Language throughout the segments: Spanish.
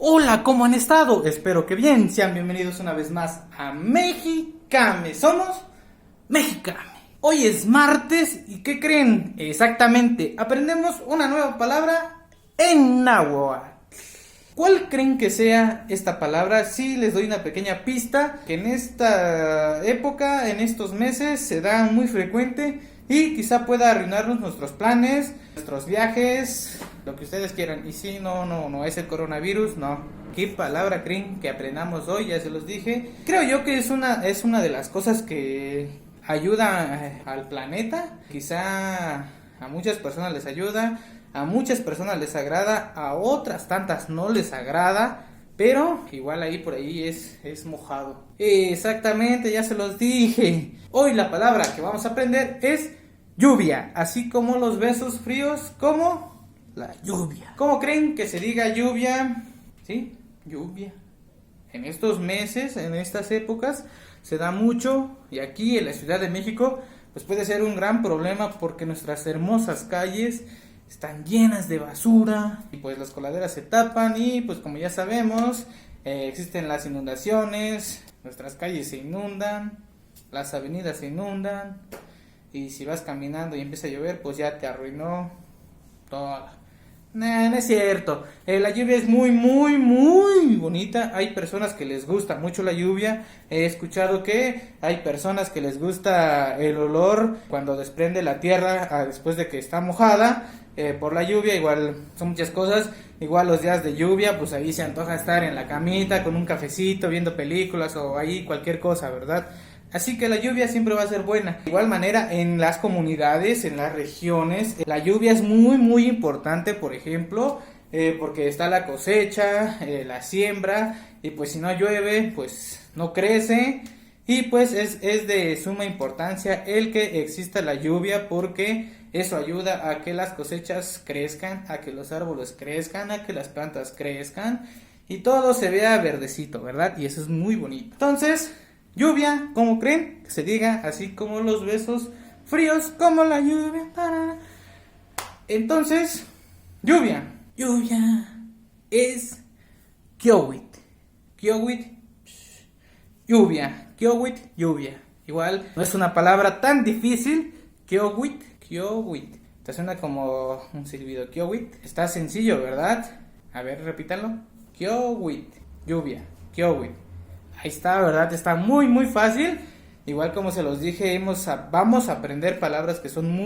Hola, ¿cómo han estado? Espero que bien. Sean bienvenidos una vez más a Mexicame. Somos Mexicame. Hoy es martes y ¿qué creen? Exactamente, aprendemos una nueva palabra en náhuatl. ¿Cuál creen que sea esta palabra? Sí, les doy una pequeña pista que en esta época, en estos meses, se da muy frecuente y quizá pueda arruinarnos nuestros planes, nuestros viajes, lo que ustedes quieran. Y sí, no es el coronavirus, no. ¿Qué palabra creen que aprendamos hoy? Ya se los dije. Creo yo que es una de las cosas que ayuda al planeta. Quizá a muchas personas les ayuda, a muchas personas les agrada, a otras tantas no les agrada, pero igual ahí por ahí es mojado. Exactamente, ya se los dije. Hoy la palabra que vamos a aprender es lluvia, así como los besos fríos, como la lluvia. ¿Cómo creen que se diga lluvia? ¿Sí? Lluvia. En estos meses, en estas épocas, se da mucho, y aquí en la Ciudad de México, pues puede ser un gran problema porque nuestras hermosas calles están llenas de basura y pues las coladeras se tapan y pues como ya sabemos, existen las inundaciones, nuestras calles se inundan, las avenidas se inundan y si vas caminando y empieza a llover pues ya te arruinó toda. No es cierto, la lluvia es muy bonita. Hay personas que les gusta mucho la lluvia. He escuchado que hay personas que les gusta el olor cuando desprende la tierra después de que está mojada por la lluvia. Igual son muchas cosas. Igual los días de lluvia pues ahí se antoja estar en la camita con un cafecito viendo películas o ahí cualquier cosa, ¿verdad? Así que la lluvia siempre va a ser buena. De igual manera, en las comunidades, en las regiones, la lluvia es muy importante, por ejemplo, porque está la cosecha, la siembra, y pues si no llueve, pues no crece, y pues es de suma importancia el que exista la lluvia, porque eso ayuda a que las cosechas crezcan, a que los árboles crezcan, a que las plantas crezcan, y todo se vea verdecito, ¿verdad? Y eso es muy bonito. Entonces, lluvia, ¿cómo creen que se diga? Así como los besos fríos, como la lluvia. Entonces, lluvia es kiowit. Lluvia. Igual, no es una palabra tan difícil. Kiowit. Te suena como un silbido. Kiowit. Está sencillo, ¿verdad? A ver, repítanlo. Kiowit. Lluvia. Kiowit. Ahí está, ¿verdad? Está muy fácil. Igual como se los dije, vamos a aprender palabras que son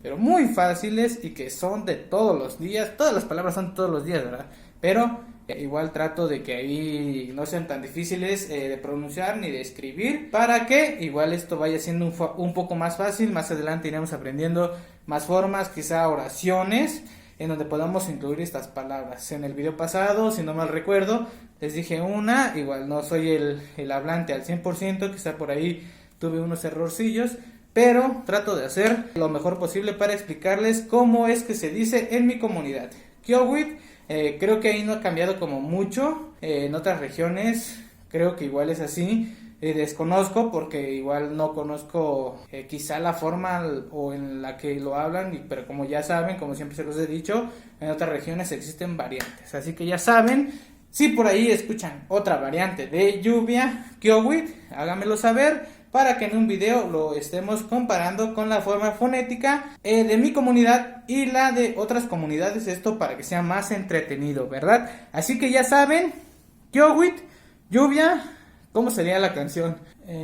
pero muy fáciles y que son de todos los días. Todas las palabras son todos los días, ¿verdad? Pero igual trato de que ahí no sean tan difíciles de pronunciar ni de escribir, para que igual esto vaya siendo un poco más fácil. Más adelante iremos aprendiendo más formas, quizá oraciones, en donde podamos incluir estas palabras. En el video pasado, si no mal recuerdo, les dije igual no soy el hablante al 100%, quizá por ahí tuve unos errorcillos, pero trato de hacer lo mejor posible para explicarles cómo es que se dice en mi comunidad. Kiowit, creo que ahí no ha cambiado como mucho, en otras regiones creo que igual es así. Desconozco porque igual no conozco quizá la forma o en la que lo hablan, pero como ya saben, como siempre se los he dicho, en otras regiones existen variantes, así que ya saben. Si por ahí escuchan otra variante de lluvia, kiowit, háganmelo saber para que en un video lo estemos comparando con la forma fonética de mi comunidad y la de otras comunidades, esto para que sea más entretenido, ¿verdad? Así que ya saben, kiowit, lluvia. ¿Cómo sería la canción?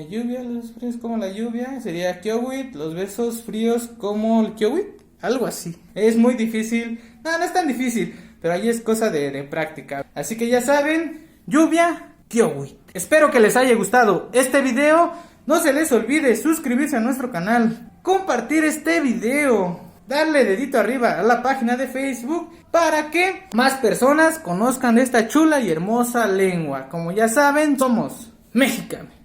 Lluvia, los fríos como la lluvia. Sería kiowit, los besos fríos como el kiowit. Algo así. Es muy difícil. No es tan difícil. Pero ahí es cosa de práctica. Así que ya saben, lluvia, kiowit. Espero que les haya gustado este video. No se les olvide suscribirse a nuestro canal, compartir este video, darle dedito arriba a la página de Facebook para que más personas conozcan esta chula y hermosa lengua. Como ya saben, somos Mexicame.